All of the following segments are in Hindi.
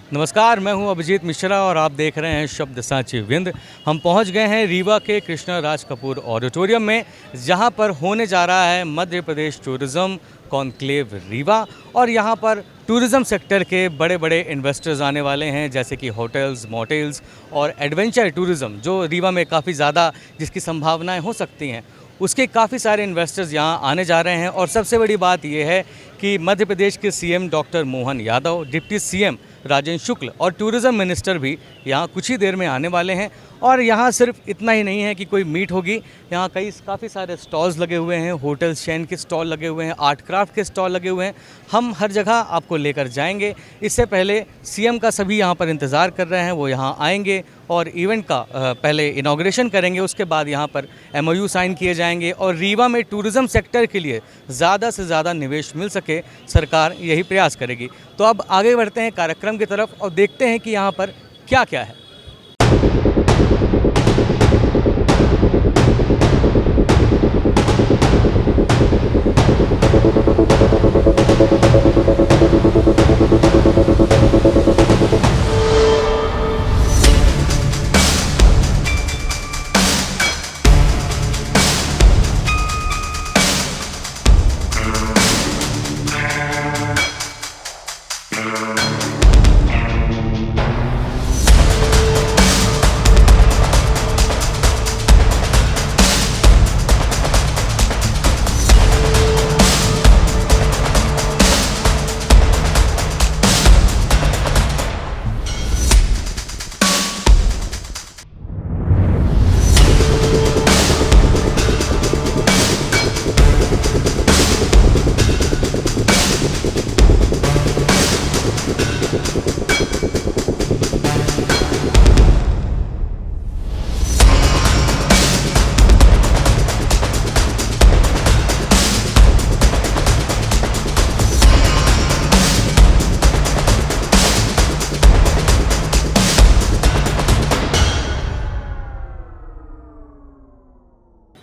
नमस्कार, मैं हूं अभिजीत मिश्रा और आप देख रहे हैं शब्द साची विंध्य। हम पहुंच गए हैं रीवा के कृष्णा राज कपूर ऑडिटोरियम में, जहां पर होने जा रहा है मध्य प्रदेश टूरिज़्म कॉन्क्लेव रीवा। और यहां पर टूरिज़्म सेक्टर के बड़े बड़े इन्वेस्टर्स आने वाले हैं, जैसे कि होटल्स, मोटेल्स और एडवेंचर टूरिज़्म, जो रीवा में काफ़ी ज़्यादा जिसकी संभावनाएं हो सकती हैं, उसके काफ़ी सारे इन्वेस्टर्स यहाँ आने जा रहे हैं। और सबसे बड़ी बात यह है कि मध्य प्रदेश के CM doctor Mohan Yadav, deputy CM Rajendra Shukla और टूरिज़्म मिनिस्टर भी यहाँ कुछ ही देर में आने वाले हैं। और यहाँ सिर्फ इतना ही नहीं है कि कोई मीट होगी, यहाँ काफ़ी सारे स्टॉल्स लगे हुए हैं, होटल चेन के स्टॉल लगे हुए हैं, आर्ट क्राफ्ट के स्टॉल लगे हुए हैं। हम हर जगह आपको लेकर जाएंगे। इससे पहले सीएम का सभी यहाँ पर इंतज़ार कर रहे हैं, वो यहाँ आएंगे और इवेंट का पहले इनाग्रेशन करेंगे। उसके बाद यहाँ पर MOU साइन किए जाएंगे और रीवा में टूरिज़्म सेक्टर के लिए ज़्यादा से ज़्यादा निवेश मिल सके, सरकार यही प्रयास करेगी। तो अब आगे बढ़ते हैं कार्यक्रम की तरफ और देखते हैं कि यहाँ पर क्या क्या है।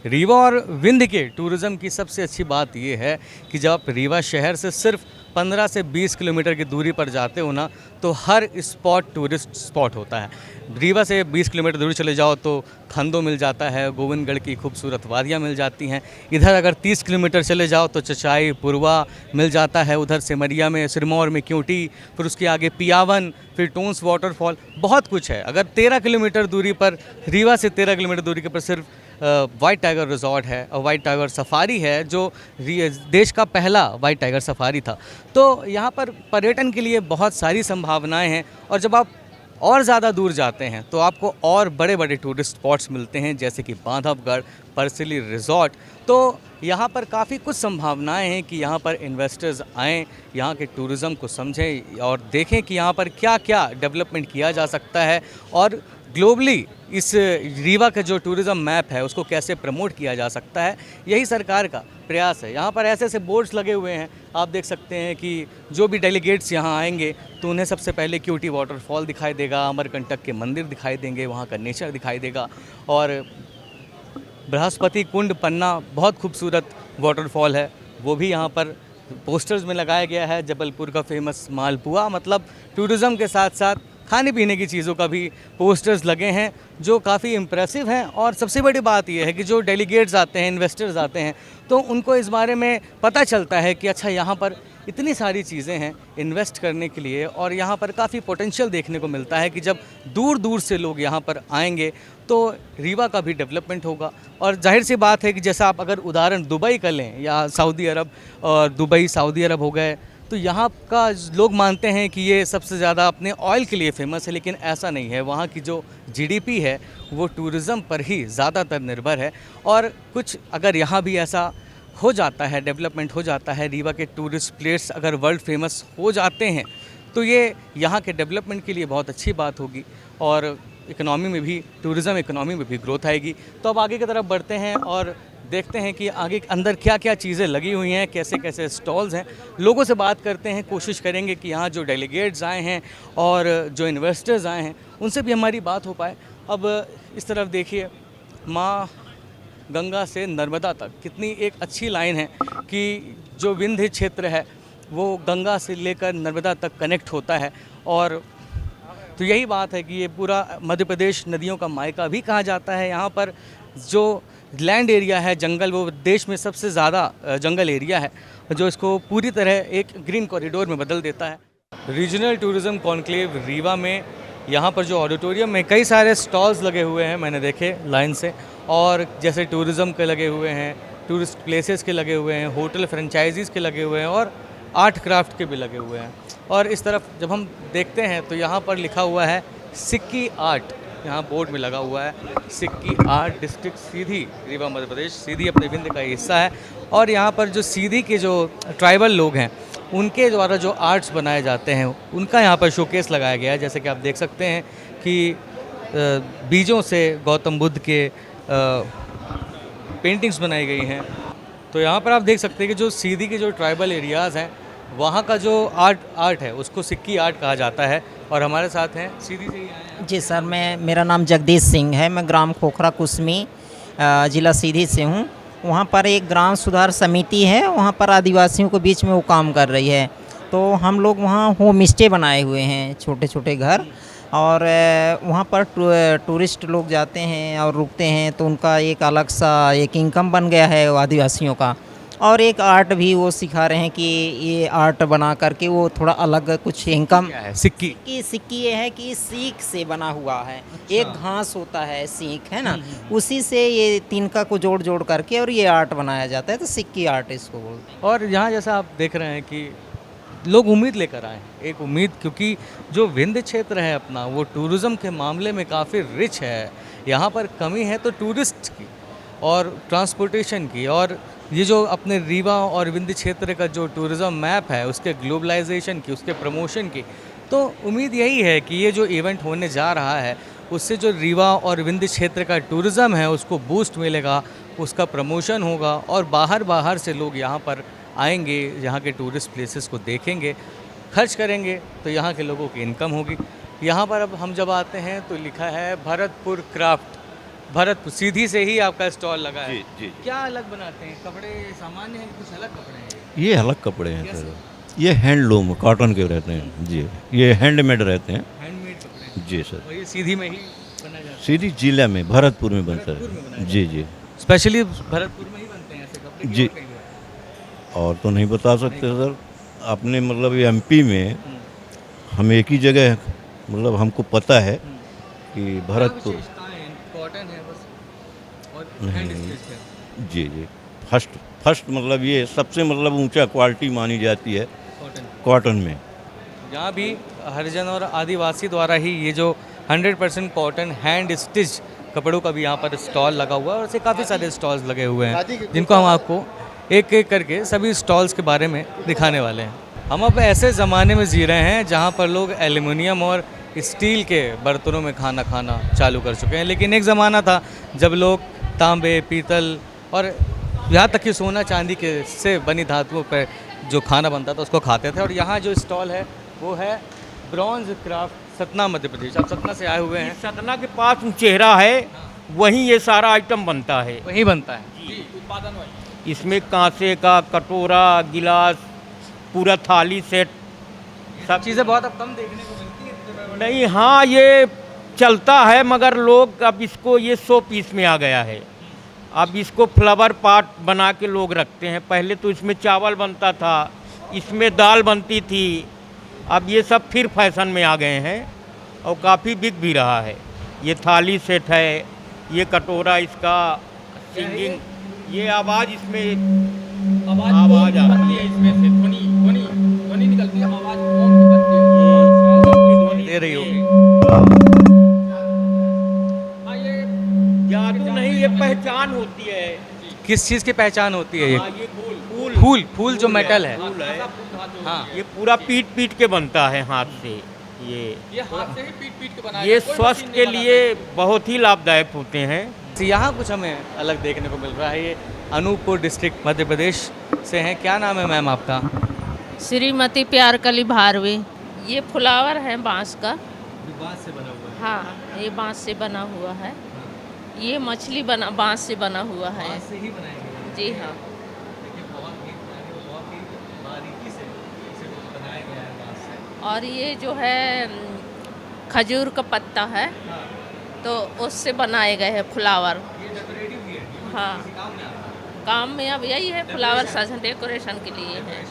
रीवा और विंध्य के टूरिज़्म की सबसे अच्छी बात ये है कि जब आप रीवा शहर से सिर्फ 15 से 20 किलोमीटर की दूरी पर जाते हो ना, तो हर स्पॉट टूरिस्ट स्पॉट होता है। रीवा से 20 किलोमीटर दूर चले जाओ तो खंदो मिल जाता है, गोविंदगढ़ की खूबसूरत वादियाँ मिल जाती हैं। इधर अगर 30 किलोमीटर चले जाओ तो चचाई पुरवा मिल जाता है, उधर सिमरिया में, सिरमौर में क्योंटी, फिर उसके आगे पियावन, फिर टोंस वाटरफॉल, बहुत कुछ है। अगर 13 किलोमीटर दूरी पर, रीवा से 13 किलोमीटर दूरी के पर सिर्फ वाइट टाइगर रिजॉर्ट है और वाइट टाइगर सफारी है, जो देश का पहला वाइट टाइगर सफारी था। तो यहाँ पर पर्यटन के लिए बहुत सारी संभावनाएं हैं। और जब आप और ज़्यादा दूर जाते हैं तो आपको और बड़े बड़े टूरिस्ट स्पॉट्स मिलते हैं, जैसे कि बांधवगढ़, परसिली रिजॉर्ट। तो यहाँ पर काफ़ी कुछ संभावनाएं हैं कि यहाँ पर इन्वेस्टर्स आएँ, यहाँ के टूरिज़्म को समझें और देखें कि यहाँ पर क्या क्या डेवलपमेंट किया जा सकता है और ग्लोबली इस रीवा का जो टूरिज़्म मैप है उसको कैसे प्रमोट किया जा सकता है। यही सरकार का प्रयास है। यहाँ पर ऐसे ऐसे बोर्ड्स लगे हुए हैं, आप देख सकते हैं कि जो भी डेलीगेट्स यहाँ आएंगे तो उन्हें सबसे पहले क्यूटी वाटरफॉल दिखाई देगा, अमरकंटक के मंदिर दिखाई देंगे, वहाँ का नेचर दिखाई देगा। और बृहस्पति कुंड पन्ना बहुत खूबसूरत वाटरफॉल है, वो भी यहाँ पर पोस्टर्स में लगाया गया है। जबलपुर का फेमस मालपुआ, मतलब टूरिज़्म के साथ साथ खाने पीने की चीज़ों का भी पोस्टर्स लगे हैं, जो काफ़ी इम्प्रेसिव हैं। और सबसे बड़ी बात यह है कि जो डेलीगेट्स आते हैं, इन्वेस्टर्स आते हैं, तो उनको इस बारे में पता चलता है कि अच्छा, यहाँ पर इतनी सारी चीज़ें हैं इन्वेस्ट करने के लिए और यहाँ पर काफ़ी पोटेंशियल देखने को मिलता है कि जब दूर दूर से लोग यहाँ पर आएंगे तो रीवा का भी डेवलपमेंट होगा। और जाहिर सी बात है कि जैसा आप अगर उदाहरण दुबई का लें या सऊदी अरब, और दुबई सऊदी अरब हो गए, तो यहाँ का लोग मानते हैं कि ये सबसे ज़्यादा अपने ऑयल के लिए फ़ेमस है, लेकिन ऐसा नहीं है। वहाँ की जो GDP है वो टूरिज़्म पर ही ज़्यादातर निर्भर है। और कुछ अगर यहाँ भी ऐसा हो जाता है, डेवलपमेंट हो जाता है, रीवा के टूरिस्ट प्लेस अगर वर्ल्ड फेमस हो जाते हैं, तो ये यहाँ के डेवलपमेंट के लिए बहुत अच्छी बात होगी और इकोनॉमी में भी, टूरिज़्म इकोनॉमी में भी ग्रोथ आएगी। तो अब आगे की तरफ बढ़ते हैं और देखते हैं कि आगे अंदर क्या क्या चीज़ें लगी हुई हैं, कैसे कैसे स्टॉल्स हैं। लोगों से बात करते हैं, कोशिश करेंगे कि यहाँ जो डेलीगेट्स आए हैं और जो इन्वेस्टर्स आए हैं उनसे भी हमारी बात हो पाए। अब इस तरफ देखिए, माँ गंगा से नर्मदा तक कितनी एक अच्छी लाइन है कि जो विंध्य क्षेत्र है वो गंगा से लेकर नर्मदा तक कनेक्ट होता है। और तो यही बात है कि ये पूरा मध्य प्रदेश नदियों का मायका भी कहा जाता है। यहाँ पर जो लैंड एरिया है, जंगल, वो देश में सबसे ज़्यादा जंगल एरिया है, जो इसको पूरी तरह एक ग्रीन कॉरिडोर में बदल देता है। रीजनल टूरिज़्म कॉन्क्लेव रीवा में यहाँ पर जो ऑडिटोरियम में कई सारे स्टॉल्स लगे हुए हैं, मैंने देखे लाइन से, और जैसे टूरिज़्म के लगे हुए हैं, टूरिस्ट प्लेसेस के लगे हुए हैं, होटल फ्रेंचाइजीज़ के लगे हुए हैं और आर्ट क्राफ्ट के भी लगे हुए हैं। और इस तरफ जब हम देखते हैं तो यहाँ पर लिखा हुआ है सिक्की आर्ट, यहाँ बोर्ड में लगा हुआ है सिक्की आर्ट डिस्ट्रिक्ट सीधी, रीवा मध्य प्रदेश। सीधी अपने विंध्य का हिस्सा है और यहाँ पर जो सीधी के जो ट्राइबल लोग हैं उनके द्वारा जो आर्ट्स बनाए जाते हैं उनका यहाँ पर शोकेस लगाया गया है। जैसे कि आप देख सकते हैं कि बीजों से गौतम बुद्ध के पेंटिंग्स बनाई गई हैं। तो यहाँ पर आप देख सकते हैं कि जो सीधी के जो ट्राइबल एरियाज़ हैं वहाँ का जो आर्ट है उसको सिक्की आर्ट कहा जाता है। और हमारे साथ हैं सीधी से ही आए हैं। जी सर, मेरा नाम जगदीश सिंह है। मैं ग्राम खोखरा कुसमी ज़िला सीधी से हूँ। वहाँ पर एक ग्राम सुधार समिति है, वहाँ पर आदिवासियों के बीच में वो काम कर रही है। तो हम लोग वहाँ होम स्टे बनाए हुए हैं, छोटे छोटे घर, और वहाँ पर टूरिस्ट लोग जाते हैं और रुकते हैं, तो उनका एक अलग सा एक इनकम बन गया है वो आदिवासियों का। और एक आर्ट भी वो सिखा रहे हैं कि ये आर्ट बना करके वो थोड़ा अलग कुछ इनकम। क्या है सिक्की? सिक्की ये है कि सीख से बना हुआ है। एक घास होता है, सीख है ना, उसी से ये तिनका को जोड़ जोड़ करके और ये आर्ट बनाया जाता है, तो सिक्की आर्ट इसको बोलते हैं। और यहाँ जैसा आप देख रहे हैं कि लोग उम्मीद लेकर आए, एक उम्मीद, क्योंकि जो विंध्य क्षेत्र है अपना वो टूरिज़्म के मामले में काफ़ी रिच है। यहाँ पर कमी है तो टूरिस्ट की और ट्रांसपोर्टेशन की, और ये जो अपने रीवा और विंध्य क्षेत्र का जो टूरिज़्म मैप है उसके ग्लोबलाइजेशन की, उसके प्रमोशन की। तो उम्मीद यही है कि ये जो इवेंट होने जा रहा है उससे जो रीवा और विंध्य क्षेत्र का टूरिज़्म है उसको बूस्ट मिलेगा, उसका प्रमोशन होगा और बाहर से लोग यहाँ पर आएंगे, यहाँ के टूरिस्ट प्लेसेस को देखेंगे, खर्च करेंगे तो यहाँ के लोगों की इनकम होगी। यहाँ पर अब हम जब आते हैं तो लिखा है भरतपुर क्राफ्ट। भरतपुर सीधी से ही आपका स्टॉल लगा है। जी। क्या अलग बनाते हैं? कपड़े सामान्य हैं कि कुछ अलग कपड़े हैं? ये अलग कपड़े हैं सर, ये हैंडलूम कॉटन के रहते हैं जी, ये हैंडमेड रहते हैं हैंडमेड कपड़े जी सर। और ये सीधी में ही बना जाता है? सीधी जिला में भरतपुर में बनता भरतपुर में बनाया है जी जी। स्पेशली भरतपुर में ही बनते हैं ऐसे कपड़े जी। और कहीं और? और तो नहीं बता सकते सर, अपने मतलब ये एमपी में हम एक ही जगह मतलब हमको पता है कि भरतपुर। क्या विशेषताएं हैं? कॉटन है बस और नहीं। हैंड स्टिच है। जी फर्स्ट मतलब ये सबसे मतलब ऊंचा क्वालिटी मानी जाती है कॉटन कॉटन में। यहाँ भी हरिजन और आदिवासी द्वारा ही ये जो 100% कॉटन हैंड स्टिच कपड़ों का भी यहाँ पर स्टॉल लगा हुआ है और ऐसे काफ़ी सारे स्टॉल्स लगे हुए हैं जिनको हम आपको एक एक करके सभी स्टॉल्स के बारे में दिखाने वाले हैं। हम अब ऐसे ज़माने में जी रहे हैं जहाँ पर लोग एल्युमिनियम और स्टील के बर्तनों में खाना खाना चालू कर चुके हैं, लेकिन एक ज़माना था जब लोग तांबे, पीतल और यहाँ तक कि सोना चांदी के से बनी धातुओं पर जो खाना बनता था उसको खाते थे। और यहाँ जो स्टॉल है वो है ब्रॉन्ज क्राफ्ट, सतना मध्य प्रदेश। आप सतना से आए हुए हैं? सतना के पास चेहरा है, वहीं ये सारा आइटम बनता है। वहीं बनता है उत्पादन वहीं। इसमें कांसे का कटोरा, गिलास, पूरा थाली सेट, सब चीज़ें बहुत अब कम देखने को मिलती हैं। नहीं, हाँ ये चलता है मगर लोग अब इसको ये 100 पीस में आ गया है। अब इसको फ्लावर पॉट बना के लोग रखते हैं। पहले तो इसमें चावल बनता था, इसमें दाल बनती थी, अब ये सब फिर फैशन में आ गए हैं और काफ़ी बिक भी रहा है। ये थाली सेट है, ये कटोरा, इसका सिंगिंग, ये आवाज़ इसमें आवाज़ आ रही है, इसमें से ध्वनि निकलती है, आवाज़ दे रही होगी। जादू नहीं, ये पहचान होती है। किस चीज़ की पहचान होती है ये? हाँ, ये फूल जो मेटल है। फूल है। हाँ, ये पूरा पीट के बनता है हाथ से। ये हाथ से ही पीट के बनाया। ये स्वास्थ्य के लिए बहुत ही लाभदायक होते हैं। यहाँ कुछ हमें अलग देखने को मिल रहा है। ये अनूपपुर डिस्ट्रिक्ट मध्य प्रदेश से हैं। क्या नाम है मैम आपका? श्रीमती प्यारकली भारवी। ये फ्लावर है बांस का। बांस से बना हुआ है। हाँ, ये बांस से बना हुआ है। ये मछली बना बांस से बना हुआ है। बांस से ही बनाया गया है। जी हाँ। देखिए बहुत ही बारीकी से इसे बनाया गया है बांस से। और ये जो है खजूर का पत्ता है, तो उससे बनाए गए हैं फ्लावर। हाँ, काम में अब यही है, फ्लावर सजन डेकोरेशन के लिए है।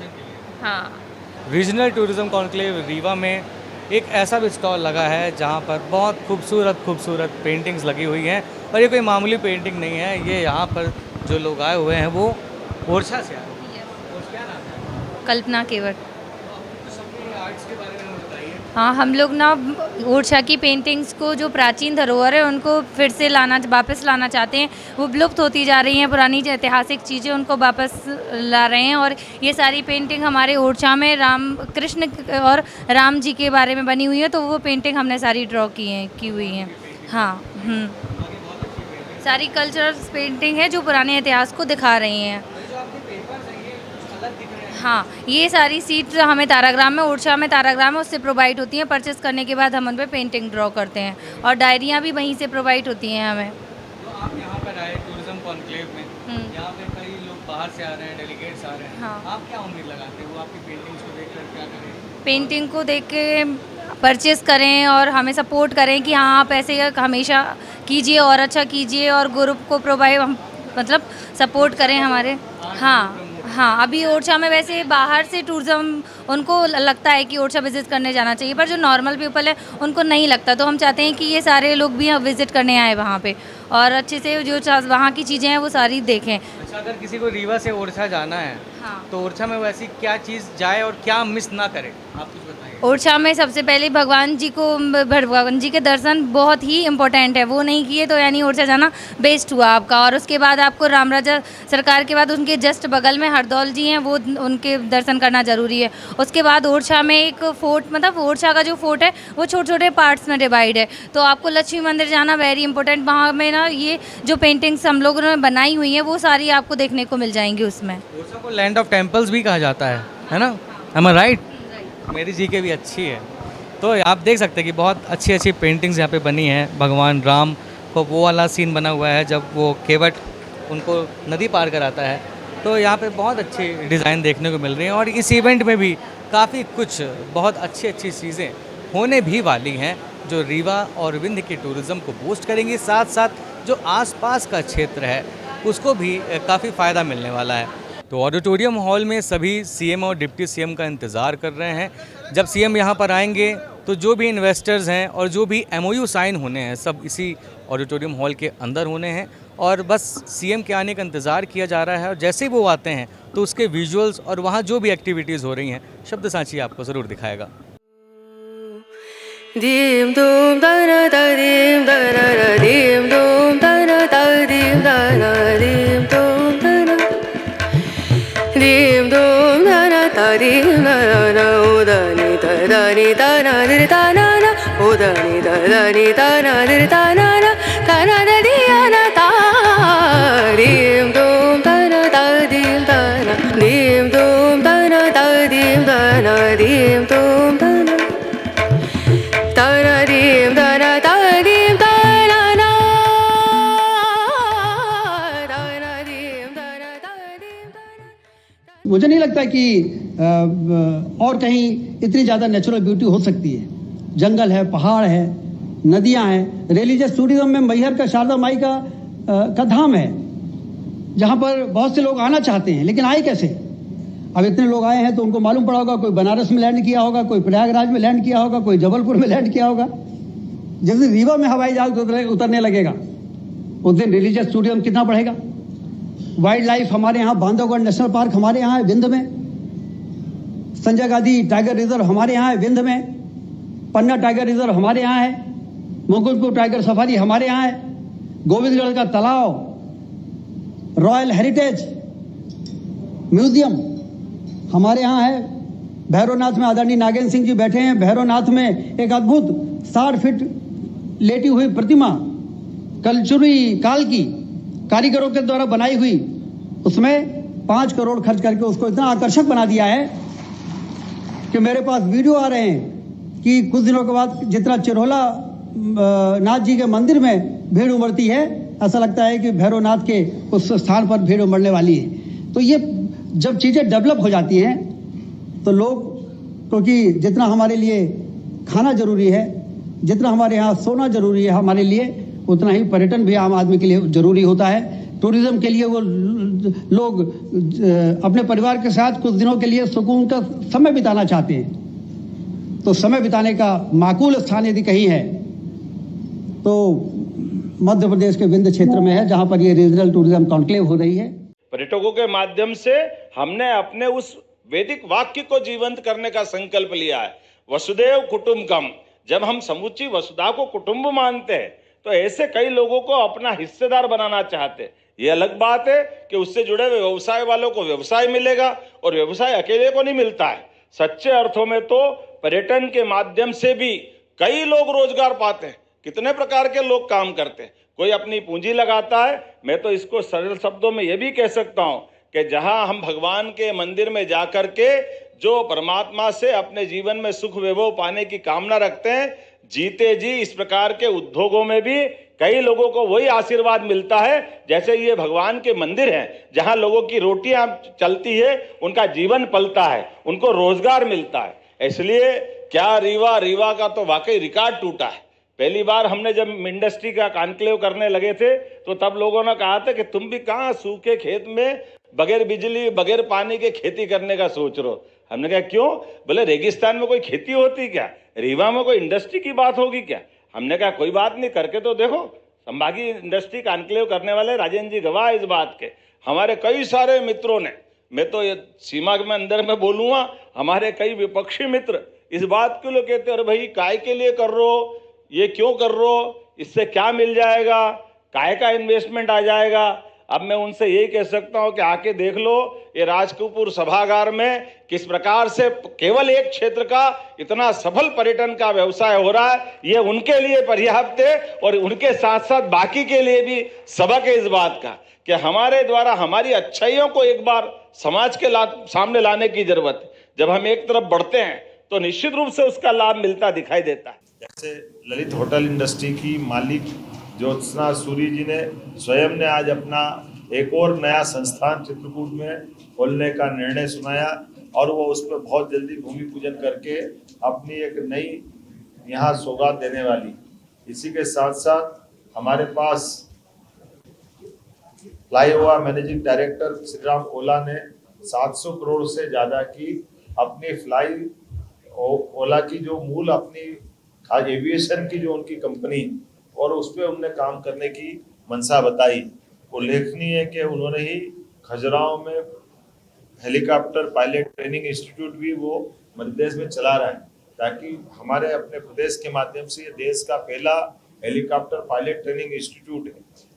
हाँ, रीजनल टूरिज्म कॉन्क्लेव रीवा में एक ऐसा भी स्टॉल लगा है जहाँ पर बहुत खूबसूरत पेंटिंग्स लगी हुई हैं। और ये कोई मामूली पेंटिंग नहीं है, ये यहाँ पर जो लोग आए हुए हैं वो ओरछा से आए हुए हैं। और क्या नाम है? कल्पना केवट। कुछ अपने आर्ट्स के बारे में बताइए। हाँ, हम लोग ना ओरछा की पेंटिंग्स को, जो प्राचीन धरोहर है, उनको फिर से वापस लाना चाहते हैं। वो विलुप्त होती जा रही हैं, पुरानी जो ऐतिहासिक चीज़ें उनको वापस ला रहे हैं। और ये सारी पेंटिंग हमारे ओरछा में कृष्ण और राम जी के बारे में बनी हुई है, तो वो पेंटिंग हमने सारी ड्रॉ की हुई हैं। हाँ, सारी कल्चरल पेंटिंग है जो पुराने इतिहास को दिखा रही हैं। हाँ, ये सारी सीट हमें ताराग्राम में, ओरछा में ताराग्राम में उससे प्रोवाइड होती हैं। परचेस करने के बाद हम उन पर पेंटिंग ड्रॉ करते हैं, और डायरियाँ भी वहीं से प्रोवाइड होती हैं हमें। तो आप यहाँ पर आए टूरिज्म कॉन्क्लेव में, यहाँ पे कई लोग बाहर से आ रहे हैं, डेलीगेट्स आ रहे हैं। हाँ। आप क्या उम्मीद लगाते हैं वो आपकी पेंटिंग्स को देखकर क्या करें? पेंटिंग को देख के परचेस करें और हमें सपोर्ट करें कि हाँ, आप ऐसे हमेशा कीजिए और अच्छा कीजिए, और ग्रुप को मतलब सपोर्ट करें हमारे। हाँ, अभी ओरछा में वैसे बाहर से टूरिज्म उनको लगता है कि ओरछा विज़िट करने जाना चाहिए, पर जो नॉर्मल पीपल है उनको नहीं लगता। तो हम चाहते हैं कि ये सारे लोग भी विज़िट करने आए वहाँ पे, और अच्छे से जो वहाँ की चीज़ें हैं वो सारी देखें। अच्छा, अगर किसी को रीवा से ओरछा जाना है, हाँ, तो ओरछा में वैसी क्या चीज़ जाए और क्या मिस ना करे, आप कुछ बताइए। ओरछा में सबसे पहले भगवान जी के दर्शन बहुत ही इम्पोर्टेंट है। वो नहीं किए तो यानी ओरछा जाना वेस्ट हुआ आपका। और उसके बाद आपको राम राजा सरकार के बाद उनके जस्ट बगल में हरदौल जी हैं, वो उनके दर्शन करना ज़रूरी है। उसके बाद ओरछा में एक फोर्ट, मतलब ओरछा का जो फोर्ट है वो छोटे छोटे पार्ट्स में डिवाइड है, तो आपको लक्ष्मी मंदिर जाना वेरी इंपॉर्टेंट। वहाँ में ना ये जो पेंटिंग्स हम लोगों ने बनाई हुई हैं वो सारी आपको देखने को मिल जाएंगी उसमें। ओरछा को लैंड ऑफ टेम्पल्स भी कहा जाता है ना? एम आई राइट? मेरी जीके भी अच्छी है। तो आप देख सकते हैं कि बहुत अच्छी पेंटिंग्स यहाँ पे बनी हैं। भगवान राम को वो वाला सीन बना हुआ है जब वो केवट उनको नदी पार कराता है, तो यहाँ पे बहुत अच्छी डिज़ाइन देखने को मिल रही हैं। और इस इवेंट में भी काफ़ी कुछ बहुत अच्छी चीज़ें होने भी वाली हैं जो रीवा और विंध्य के टूरिज़्म को बूस्ट करेंगी, साथ साथ जो आसपास का क्षेत्र है उसको भी काफ़ी फ़ायदा मिलने वाला है। तो ऑडिटोरियम हॉल में सभी सीएम और डिप्टी सीएम का इंतज़ार कर रहे हैं। जब सीएम यहाँ पर आएंगे तो जो भी इन्वेस्टर्स हैं और जो भी एमओयू साइन होने हैं सब इसी ऑडिटोरियम हॉल के अंदर होने हैं, और बस सीएम के आने का इंतज़ार किया जा रहा है। और जैसे ही वो आते हैं तो उसके विजुअल्स और वहाँ जो भी एक्टिविटीज़ हो रही हैं शब्द सांची आपको ज़रूर दिखाएगा। दीम दूम दना दीम दना दीम दूम दना दीम दना दीम दूम दना दीम दूम दना दीम दना उदनी दनी दना दिर दना ना उदनी दनी दना दिर दना ना दना दिया ना ता दीम दूम दना दीम दना दीम दूम दना दीम दना दीम दूम दना दीम दना दीम दना ना दीम दना दीम दना। मुझे नहीं लगता कि और कहीं इतनी ज़्यादा नेचुरल ब्यूटी हो सकती है। जंगल है, पहाड़ है, नदियां हैं। रिलीजियस टूरिज्म में मैहर का शारदा माई का धाम है जहां पर बहुत से लोग आना चाहते हैं, लेकिन आए कैसे? अब इतने लोग आए हैं तो उनको मालूम पड़ा होगा, कोई बनारस में लैंड किया होगा, कोई प्रयागराज में लैंड किया होगा, कोई जबलपुर में लैंड किया होगा। जिस दिन रीवा में हवाई जहाज उतरने लगेगा उस दिन रिलीजियस टूरिज्म कितना बढ़ेगा। वाइल्ड लाइफ हमारे यहाँ, बांधवगढ़ नेशनल पार्क हमारे यहाँ है विंध्य में, संजय गांधी टाइगर रिजर्व हमारे यहाँ है विंध्य में, पन्ना टाइगर रिजर्व हमारे यहाँ है, मुकुंदपुर टाइगर सफारी हमारे यहाँ है, गोविंदगढ़ का तालाब, रॉयल हेरिटेज म्यूजियम हमारे यहाँ है। भैरवनाथ में आदरणीय नागेंद्र सिंह जी बैठे हैं। भैरवनाथ में एक अद्भुत 60 फीट लेटी हुई प्रतिमा कलचुरी काल की कारीगरों के द्वारा बनाई हुई, उसमें 5 करोड़ खर्च करके उसको इतना आकर्षक बना दिया है कि मेरे पास वीडियो आ रहे हैं कि कुछ दिनों के बाद जितना चिरहोला नाथ जी के मंदिर में भीड़ उमड़ती है, ऐसा लगता है कि भैरवनाथ के उस स्थान पर भीड़ उमड़ने वाली है। तो ये जब चीज़ें डेवलप हो जाती हैं तो लोग, क्योंकि जितना हमारे लिए खाना जरूरी है, जितना हमारे यहाँ सोना जरूरी है हमारे लिए, उतना ही पर्यटन भी आम आदमी के लिए जरूरी होता है। टूरिज्म के लिए वो लोग अपने परिवार के साथ कुछ दिनों के लिए सुकून का समय बिताना चाहते हैं। तो समय बिताने का माकूल स्थान यदि कहीं है तो मध्य प्रदेश के विंध्य क्षेत्र में है, जहां पर ये रीजनल टूरिज्म कॉन्क्लेव हो रही है। पर्यटकों के माध्यम से हमने अपने उस वैदिक वाक्य को जीवंत करने का संकल्प लिया है, वसुदेव कुटुंबकम। जब हम समुची वसुधा को कुटुंब मानते हैं तो ऐसे कई लोगों को अपना हिस्सेदार बनाना चाहते हैं। ये अलग बात है कि उससे जुड़े हुए व्यवसाय वालों को व्यवसाय मिलेगा, और व्यवसाय अकेले को नहीं मिलता है। सच्चे अर्थों में तो पर्यटन के माध्यम से भी कई लोग रोजगार पाते हैं। कितने प्रकार के लोग काम करते हैं, कोई अपनी पूंजी लगाता है। मैं तो इसको सरल शब्दों में ये भी कह सकता हूं कि जहां हम भगवान के मंदिर में जाकर के जो परमात्मा से अपने जीवन में सुख वैभव पाने की कामना रखते हैं, जीते जी इस प्रकार के उद्योगों में भी कई लोगों को वही आशीर्वाद मिलता है जैसे ये भगवान के मंदिर हैं, जहां लोगों की रोटियां चलती है, उनका जीवन पलता है, उनको रोजगार मिलता है। इसलिए क्या रीवा का तो वाकई रिकॉर्ड टूटा है। पहली बार हमने जब इंडस्ट्री का कॉन्क्लेव करने लगे थे तो तब लोगों ने कहा था कि तुम भी कहाँ सूखे खेत में बगैर बिजली बगैर पानी के खेती करने का सोच रहे हो। हमने कहा क्यों? बोले रेगिस्तान में कोई खेती होती क्या, रीवा में कोई इंडस्ट्री की बात होगी क्या? हमने कहा कोई बात नहीं, करके तो देखो। संभागी इंडस्ट्री कॉन्क्लेव करने वाले राजेंद्र जी गवाह इस बात के। हमारे कई सारे मित्रों ने, मैं तो ये सीमा में अंदर में बोलूँगा, हमारे कई विपक्षी मित्र इस बात के लिए कहते अरे भाई काय के लिए कर रहे हो, ये क्यों कर रहे हो, इससे क्या मिल जाएगा, काय का इन्वेस्टमेंट आ जाएगा। अब मैं उनसे यही कह सकता हूं कि आके देख लो ये राजकपूर सभागार में किस प्रकार से केवल एक क्षेत्र का इतना सफल पर्यटन का व्यवसाय हो रहा है। ये उनके लिए पर्याप्त है और उनके साथ साथ बाकी के लिए भी सबक है इस बात का कि हमारे द्वारा हमारी अच्छाइयों को एक बार समाज के सामने लाने की जरूरत है। जब हम एक तरफ बढ़ते हैं तो निश्चित रूप से उसका लाभ मिलता दिखाई देता है। जैसे ललित होटल इंडस्ट्री की मालिक ज्योत्सना सूरी जी ने स्वयं ने आज अपना एक और नया संस्थान चित्रकूट में खोलने का निर्णय सुनाया और वो उस पर बहुत जल्दी भूमि पूजन करके अपनी एक नई यहाँ सौगात देने वाली। इसी के साथ साथ हमारे पास flyover managing director Shri Ram Ola ने 700 करोड़ से ज़्यादा की अपनी फ्लाई ओला की जो मूल अपनी एविएशन की जो उनकी कंपनी और उस पर उनने काम करने की मंशा बताई। उल्लेखनीय है कि उन्होंने ही खजुराहो में हेलीकॉप्टर पायलट ट्रेनिंग इंस्टीट्यूट भी वो मध्य प्रदेश में चला रहा है, ताकि हमारे अपने प्रदेश के माध्यम से ये देश का पहला हेलीकॉप्टर पायलट ट्रेनिंग इंस्टीट्यूट है।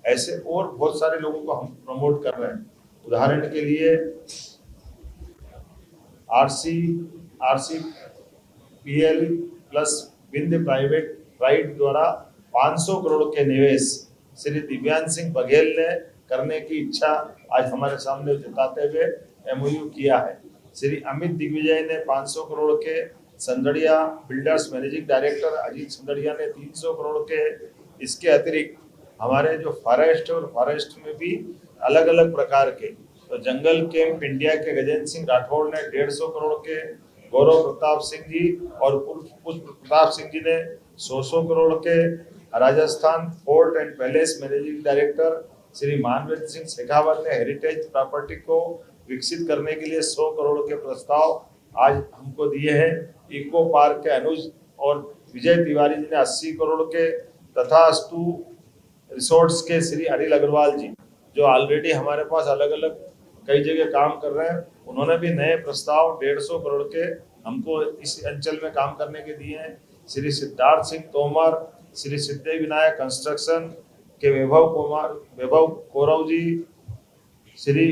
ऐसे और बहुत सारे लोगों को हम प्रमोट कर रहे हैं। उदाहरण के लिए RCPL plus Vindhya private right द्वारा 500 करोड़ के निवेश श्री दिव्यांश सिंह बघेल ने करने की इच्छा आज हमारे सामने जताते हुए MOU किया है। श्री अमित दिग्विजय ने 500 करोड़ के, संदड़िया बिल्डर्स मैनेजिंग डायरेक्टर अजीत संदड़िया ने 300 करोड़ के। इसके अतिरिक्त हमारे जो फॉरेस्ट में भी अलग अलग प्रकार के, तो जंगल कैंप इंडिया के गजेंद्र सिंह राठौड़ ने 150 करोड़ के, गौरव प्रताप सिंह जी और पुष्प प्रताप सिंह जी ने 100 करोड़ के, Rajasthan fort and palace managing director Shri Manvendra Singh Shekhawat ने हेरिटेज प्रॉपर्टी को विकसित करने के लिए 100 करोड़ के प्रस्ताव आज हमको दिए हैं। इको पार्क के अनुज और विजय तिवारी जी ने 80 करोड़ के, तथास्तु रिसोर्ट्स के श्री अनिल अग्रवाल जी जो ऑलरेडी हमारे पास अलग अलग कई जगह काम कर रहे हैं, उन्होंने भी नए प्रस्ताव 150 करोड़ के हमको इस अंचल में काम करने के दिए हैं। श्री सिद्धार्थ सिंह तोमर, श्री सिद्धि विनायक कंस्ट्रक्शन के वैभव कौरव जी, श्री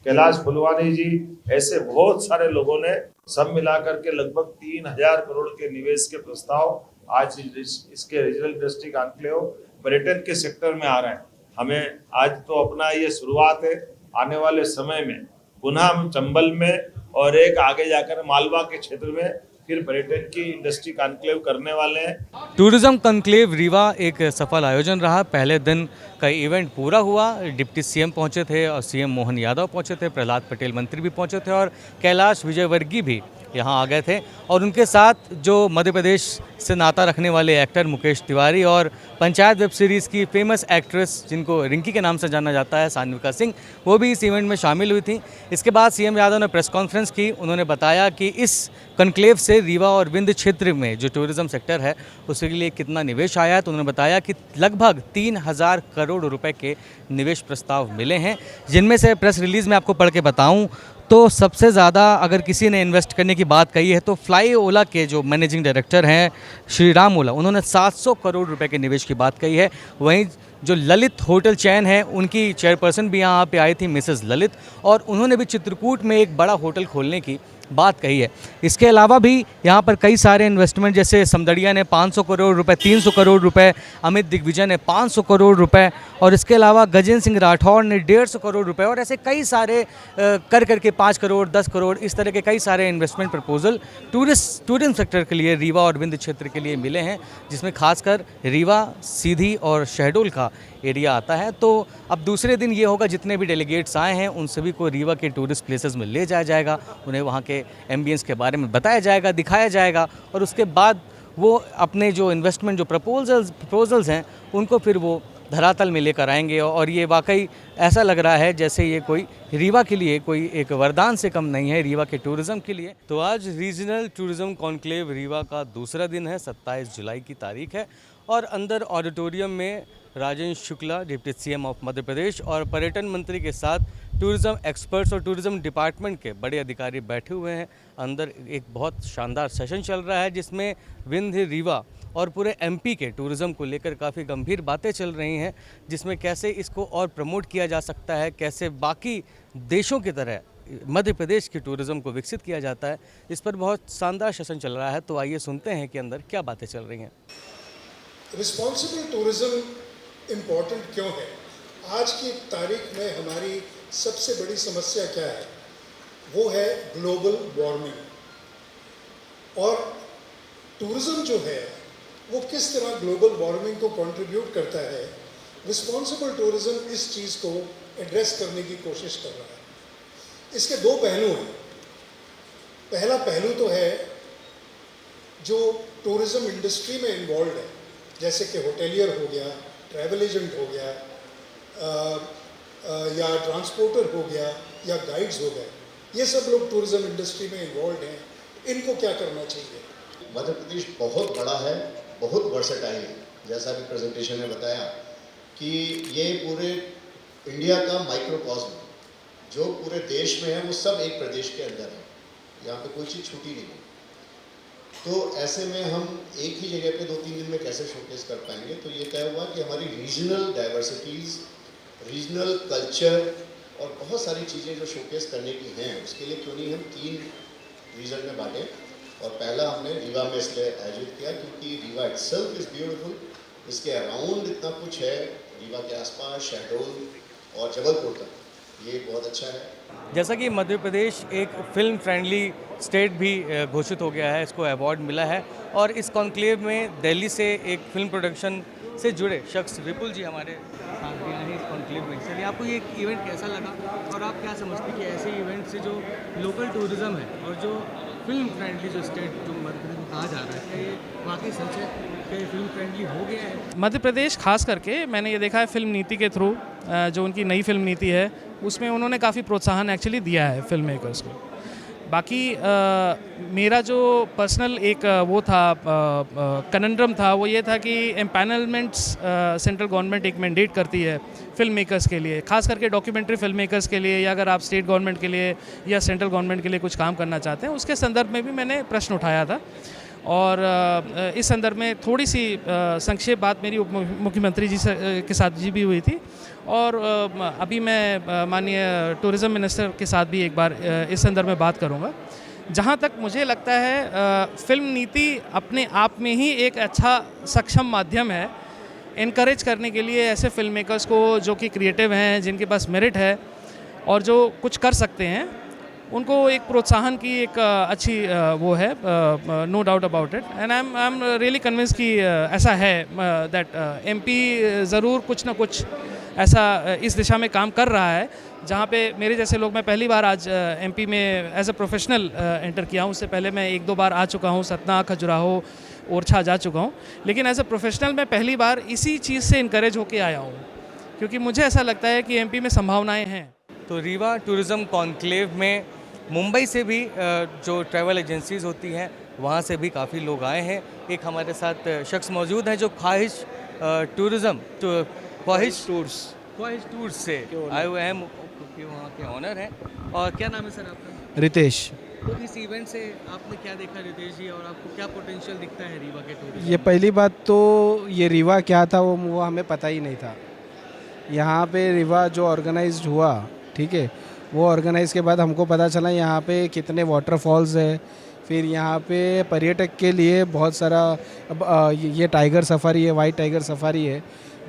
कैलाश फुलवानी जी, ऐसे बहुत सारे लोगों ने सब मिलाकर के लगभग 3000 करोड़ के निवेश के प्रस्ताव आज इसके रीजनल इंडस्ट्री कॉन्क्लेव पर्यटन के सेक्टर में आ रहे हैं। हमें आज तो अपना ये शुरुआत है, आने वाले समय में पुनः हम चंबल में और एक आगे जाकर मालवा के क्षेत्र में फिर पर्यटन की इंडस्ट्री कॉन्क्लेव करने वाले हैं। टूरिज्म कॉन्क्लेव रीवा एक सफल आयोजन रहा। पहले दिन का इवेंट पूरा हुआ। डिप्टी सीएम पहुंचे थे और सीएम मोहन यादव पहुंचे थे, प्रहलाद पटेल मंत्री भी पहुंचे थे और कैलाश विजयवर्गीय भी यहाँ आ गए थे और उनके साथ जो मध्य प्रदेश से नाता रखने वाले एक्टर मुकेश तिवारी और पंचायत वेब सीरीज़ की फेमस एक्ट्रेस जिनको रिंकी के नाम से जाना जाता है सान्विका सिंह, वो भी इस इवेंट में शामिल हुई थी। इसके बाद सीएम यादव ने प्रेस कॉन्फ्रेंस की। उन्होंने बताया कि इस कॉन्क्लेव से रीवा और विंध्य क्षेत्र में जो टूरिज़्म सेक्टर है उसके लिए कितना निवेश आया है। तो उन्होंने बताया कि लगभग 3000 करोड़ रुपए के निवेश प्रस्ताव मिले हैं, जिनमें से प्रेस रिलीज़ में आपको पढ़ के बताऊं तो सबसे ज़्यादा अगर किसी ने इन्वेस्ट करने की बात कही है तो फ्लाई ओला के जो मैनेजिंग डायरेक्टर हैं श्री राम ओला, उन्होंने 700 करोड़ रुपए के निवेश की बात कही है। वहीं जो ललित होटल चैन है उनकी चेयरपर्सन भी यहाँ पे आई थी मिसेस ललित, और उन्होंने भी चित्रकूट में एक बड़ा होटल खोलने की बात कही है। इसके अलावा भी यहाँ पर कई सारे इन्वेस्टमेंट, जैसे समदड़िया ने 500 करोड़ रुपए, 300 करोड़ रुपए, अमित दिग्विजय ने 500 करोड़ रुपए और इसके अलावा गजेंद्र सिंह राठौर ने 150 करोड़ रुपए और ऐसे कई सारे करके 5 करोड़ 10 करोड़ इस तरह के कई सारे इन्वेस्टमेंट प्रपोजल टूरिज्म सेक्टर के लिए रीवा और विंध्य क्षेत्र के लिए मिले हैं, जिसमें खासकर रीवा, सीधी और शहडोल का एरिया आता है। तो अब दूसरे दिन ये होगा, जितने भी डेलीगेट्स आए हैं उन सभी को रीवा के टूरिस्ट प्लेसेस में ले जाया जाएगा, उन्हें वहाँ के एम्बियंस के बारे में बताया जाएगा, दिखाया जाएगा और उसके बाद वो अपने जो इन्वेस्टमेंट जो प्रपोजल्स हैं उनको फिर वो धरातल में लेकर आएंगे। और ये वाकई ऐसा लग रहा है जैसे ये कोई रीवा के लिए कोई एक वरदान से कम नहीं है, रीवा के टूरिज़्म के लिए। तो आज रीजनल टूरिज़्म कॉन्क्लेव रीवा का दूसरा दिन है, 27 जुलाई की तारीख है और अंदर ऑडिटोरियम में Rajendra Shukla, deputy CM of Madhya Pradesh और पर्यटन मंत्री के साथ टूरिज़्म एक्सपर्ट्स और टूरिज़्म डिपार्टमेंट के बड़े अधिकारी बैठे हुए हैं। अंदर एक बहुत शानदार सेशन चल रहा है जिसमें विंध्य, रीवा और पूरे एमपी के टूरिज़्म को लेकर काफ़ी गंभीर बातें चल रही हैं, जिसमें कैसे इसको और प्रमोट किया जा सकता है, कैसे बाकी देशों की तरह मध्य प्रदेश के टूरिज़्म को विकसित किया जाता है। इस पर बहुत शानदार सेशन चल रहा है। तो आइए सुनते हैं कि अंदर क्या बातें चल रही हैं। रिस्पॉन्सिबल टूरिज़्म इम्पॉर्टेंट क्यों है? आज की तारीख में हमारी सबसे बड़ी समस्या क्या है? वो है ग्लोबल वार्मिंग। और टूरिज़्म जो है वो किस तरह ग्लोबल वार्मिंग को कंट्रीब्यूट करता है, रिस्पॉन्सिबल टूरिज़्म इस चीज़ को एड्रेस करने की कोशिश कर रहा है। इसके दो पहलू हैं। पहला पहलू तो है जो टूरिज़्म इंडस्ट्री में इन्वॉल्व है, जैसे कि होटेलियर हो गया, ट्रैवल एजेंट हो गया, या ट्रांसपोर्टर हो गया, या गाइड्स हो गए। ये सब लोग टूरिज़्म इंडस्ट्री में इन्वॉल्व हैं। इनको क्या करना चाहिए? मध्य प्रदेश बहुत बड़ा है, बहुत वर्सेटाइल है। जैसा कि प्रेजेंटेशन में बताया कि ये पूरे इंडिया का माइक्रोकॉस्म जो पूरे देश में है वो सब एक प्रदेश के अंदर है, यहाँ पे कोई चीज़ छूटी नहीं है। तो ऐसे में हम एक ही जगह पे 2-3 दिन में कैसे शोकेस कर पाएंगे? तो ये तय हुआ कि हमारी रीजनल डाइवर्सिटीज़, रीजनल कल्चर और बहुत सारी चीज़ें जो शोकेस करने की हैं, उसके लिए क्यों नहीं हम 3 रीजन में बांटें। और पहला हमने रीवा में इसलिए आयोजित किया क्योंकि रीवा इटसेल्फ इज़ ब्यूटीफुल, इसके अराउंड इतना कुछ है, रीवा के आसपास शहडोल और जबलपुर तक, ये बहुत अच्छा है। जैसा कि मध्य प्रदेश एक फिल्म फ्रेंडली स्टेट भी घोषित हो गया है, इसको अवार्ड मिला है और इस कॉन्क्लेव में दिल्ली से एक फिल्म प्रोडक्शन से जुड़े शख्स विपुल जी हमारे साथ भी आए हैं इस कॉन्क्लेव में। चलिए, आपको ये इवेंट कैसा लगा और आप क्या समझते हैं कि ऐसे इवेंट से जो लोकल टूरिज़्म है और जो फिल्म फ्रेंडली जो स्टेट जो मध्य प्रदेश में कहा जा रहा है, क्या ये वाकई सच है? क्या ये फिल्म फ्रेंडली हो गया है? मध्य प्रदेश खास करके मैंने ये देखा है फिल्म नीति के थ्रू, जो उनकी नई फिल्म नीति है उसमें उन्होंने काफ़ी प्रोत्साहन एक्चुअली दिया है फिल्म मेकर्स को। बाकी मेरा जो पर्सनल एक वो था कनंड्रम था, वो ये था कि एम्पैनलमेंट्स सेंट्रल गवर्नमेंट एक मैंडेट करती है फिल्म मेकर्स के लिए, खास करके डॉक्यूमेंट्री फिल्म मेकर्स के लिए, या अगर आप स्टेट गवर्नमेंट के लिए या सेंट्रल गवर्नमेंट के लिए कुछ काम करना चाहते हैं, उसके संदर्भ में भी मैंने प्रश्न उठाया था। और इस संदर्भ में थोड़ी सी संक्षेप बात मेरी उप मुख्यमंत्री जी के साथ जी भी हुई थी और अभी मैं माननीय टूरिज़्म मिनिस्टर के साथ भी एक बार इस संदर्भ में बात करूंगा। जहां तक मुझे लगता है फिल्म नीति अपने आप में ही एक अच्छा सक्षम माध्यम है इनकरेज करने के लिए ऐसे फिल्म मेकर्स को जो कि क्रिएटिव हैं, जिनके पास मेरिट है और जो कुछ कर सकते हैं, उनको एक प्रोत्साहन की एक अच्छी वो है, no doubt about it. And I am really convince कि ऐसा है दैट एमपी ज़रूर कुछ ना कुछ ऐसा इस दिशा में काम कर रहा है, जहाँ पे मेरे जैसे लोग, मैं पहली बार आज एमपी में एज अ प्रोफेशनल एंटर किया हूँ। उससे पहले मैं 1-2 बार आ चुका हूँ, सतना, खजुराहो, ओरछा जा चुका हूँ, लेकिन एज अ प्रोफेशनल मैं पहली बार इसी चीज़ से इनकरेज होके आया हूँ, क्योंकि मुझे ऐसा लगता है कि एमपी में संभावनाएँ हैं। तो रीवा टूरिज़्म कॉन्क्लेव में मुंबई से भी जो ट्रैवल एजेंसीज़ होती हैं वहाँ से भी काफ़ी लोग आए हैं। एक हमारे साथ शख्स मौजूद है जो ख्वाहिश टूरिज़्म ख्वाहिश टूर्स से आए हुए हैं, क्योंकि वहाँ के ऑनर हैं। और क्या नाम है सर आपका? रितेश। तो इस इवेंट से आपने क्या देखा रितेश जी, और आपको क्या पोटेंशियल दिखता है रीवा के टूरिज्म? ये पहली बात तो ये रीवा क्या था वो हमें पता ही नहीं था। यहाँ पे रीवा जो ऑर्गेनाइज्ड हुआ, ठीक है, वो ऑर्गेनाइज के बाद हमको पता चला यहाँ पे कितने वाटरफॉल्स है। फिर यहाँ पे पर्यटक के लिए बहुत सारा ये टाइगर सफारी है, वाइट टाइगर सफारी है।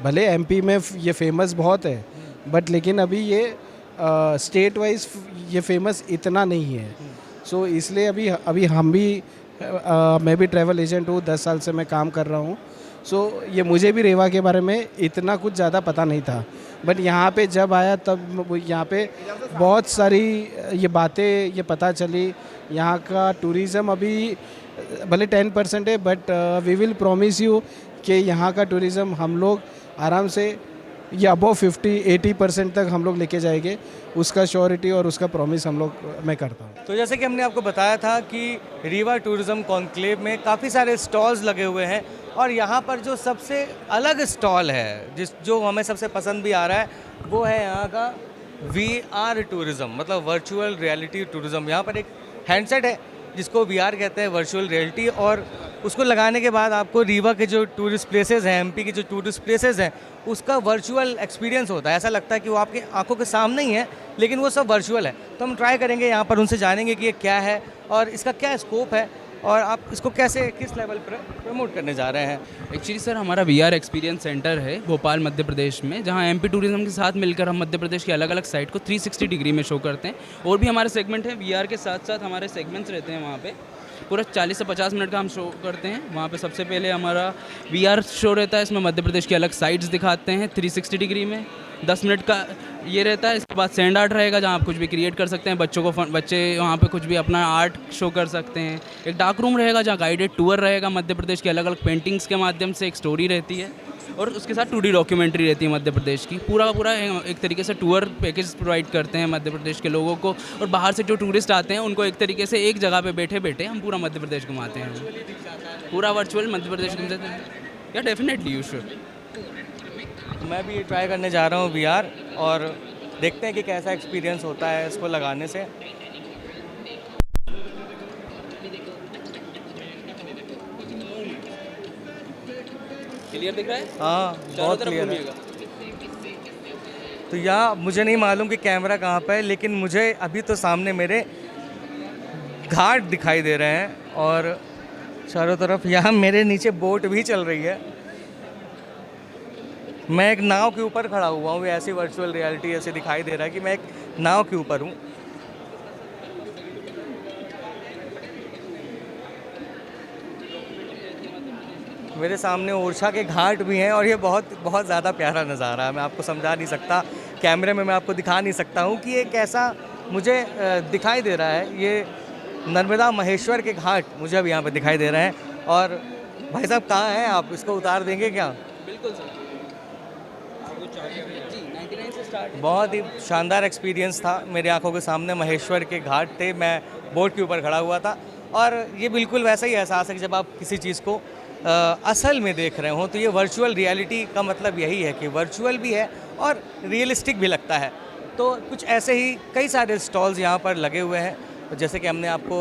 भले एमपी में ये फेमस बहुत है, बट लेकिन अभी ये स्टेट वाइज ये फेमस इतना नहीं है। सो इसलिए अभी हम भी मैं भी ट्रैवल एजेंट हूँ, 10 साल से मैं काम कर रहा हूँ। सो ये मुझे भी रीवा के बारे में इतना कुछ ज़्यादा पता नहीं था, बट यहाँ पे जब आया तब यहाँ पे बहुत सारी ये बातें ये पता चली। यहाँ का टूरिज़्म अभी भले 10% है, but we will promise you कि यहाँ का टूरिज़्म हम लोग आराम से ये अबव 50-80% तक हम लोग लेके जाएंगे। उसका श्योरिटी और उसका प्रॉमिस हम लोग मैं करता हूँ। तो जैसे कि हमने आपको बताया था कि रीवा टूरिज़्म कॉन्क्लेव में काफ़ी सारे स्टॉल्स लगे हुए हैं, और यहाँ पर जो सबसे अलग स्टॉल है जो हमें सबसे पसंद भी आ रहा है वो है यहाँ का VR टूरिज़्म, मतलब वर्चुअल रियलिटी टूरिज़्म। यहाँ पर एक हैंडसेट है जिसको VR कहते हैं, वर्चुअल रियलिटी, और उसको लगाने के बाद आपको रीवा के जो टूरिस्ट प्लेसेस हैं, एमपी के जो टूरिस्ट प्लेसेस हैं, उसका वर्चुअल एक्सपीरियंस होता है। ऐसा लगता है कि वो आपकी आंखों के सामने ही है, लेकिन वो सब वर्चुअल है। तो हम ट्राई करेंगे यहाँ पर, उनसे जानेंगे कि ये क्या है और इसका क्या स्कोप है, और आप इसको कैसे किस लेवल पर प्रमोट करने जा रहे हैं। एक्चुअली सर हमारा VR एक्सपीरियंस सेंटर है भोपाल मध्य प्रदेश में, जहां एमपी टूरिज्म के साथ मिलकर हम मध्य प्रदेश की अलग अलग साइट को 360 डिग्री में शो करते हैं। और भी हमारे सेगमेंट हैं, VR के साथ साथ हमारे सेगमेंट्स रहते हैं। वहाँ पे पूरा 40 से 50 मिनट का हम शो करते हैं। वहाँ पे सबसे पहले हमारा VR शो रहता है, इसमें मध्य प्रदेश की अलग साइट्स दिखाते हैं 360 डिग्री में। 10 मिनट का ये रहता है। इसके बाद सैंड आर्ट रहेगा, जहाँ आप कुछ भी क्रिएट कर सकते हैं। बच्चे वहाँ पे कुछ भी अपना आर्ट शो कर सकते हैं। एक डार्क रूम रहेगा जहाँ गाइडेड टूर रहेगा मध्य प्रदेश की अलग अलग पेंटिंग्स के माध्यम से, एक स्टोरी रहती है, और उसके साथ 2D डॉक्यूमेंट्री रहती है मध्य प्रदेश की। पूरा एक तरीके से टूर पैकेज प्रोवाइड करते हैं मध्य प्रदेश के लोगों को, और बाहर से जो टूरिस्ट आते हैं उनको एक तरीके से एक जगह पे बैठे बैठे हम पूरा मध्य प्रदेश घुमाते हैं। पूरा वर्चुअल मध्य प्रदेश घूमते हैं। या डेफिनेटली यू शुड। मैं भी ट्राई करने जा रहा हूँ VR, और देखते हैं कि कैसा एक्सपीरियंस होता है इसको लगाने से। क्लियर दिख रहा है? हाँ, बहुत क्लियर है। तो यहाँ मुझे नहीं मालूम कि कैमरा कहाँ पे है, लेकिन मुझे अभी तो सामने मेरे घाट दिखाई दे रहे हैं, और चारों तरफ यहाँ मेरे नीचे बोट भी चल रही है। मैं एक नाव के ऊपर खड़ा हुआ हूँ। ऐसी वर्चुअल रियलिटी ऐसे दिखाई दे रहा है कि मैं एक नाव के ऊपर हूँ। मेरे सामने ओरछा के घाट भी हैं, और ये बहुत बहुत ज़्यादा प्यारा नज़ारा है। मैं आपको समझा नहीं सकता, कैमरे में मैं आपको दिखा नहीं सकता हूँ कि ये कैसा मुझे दिखाई दे रहा है। ये नर्मदा महेश्वर के घाट मुझे अब यहाँ पे दिखाई दे रहे हैं। और भाई साहब कहाँ हैं आप, इसको उतार देंगे क्या? बिल्कुल सर। बहुत ही शानदार एक्सपीरियंस था। मेरी आंखों के सामने महेश्वर के घाट थे, मैं बोट के ऊपर खड़ा हुआ था, और ये बिल्कुल वैसा ही एहसास है कि जब आप किसी चीज़ को असल में देख रहे हो। तो ये वर्चुअल रियलिटी का मतलब यही है कि वर्चुअल भी है और रियलिस्टिक भी लगता है। तो कुछ ऐसे ही कई सारे स्टॉल्स यहाँ पर लगे हुए हैं। जैसे कि हमने आपको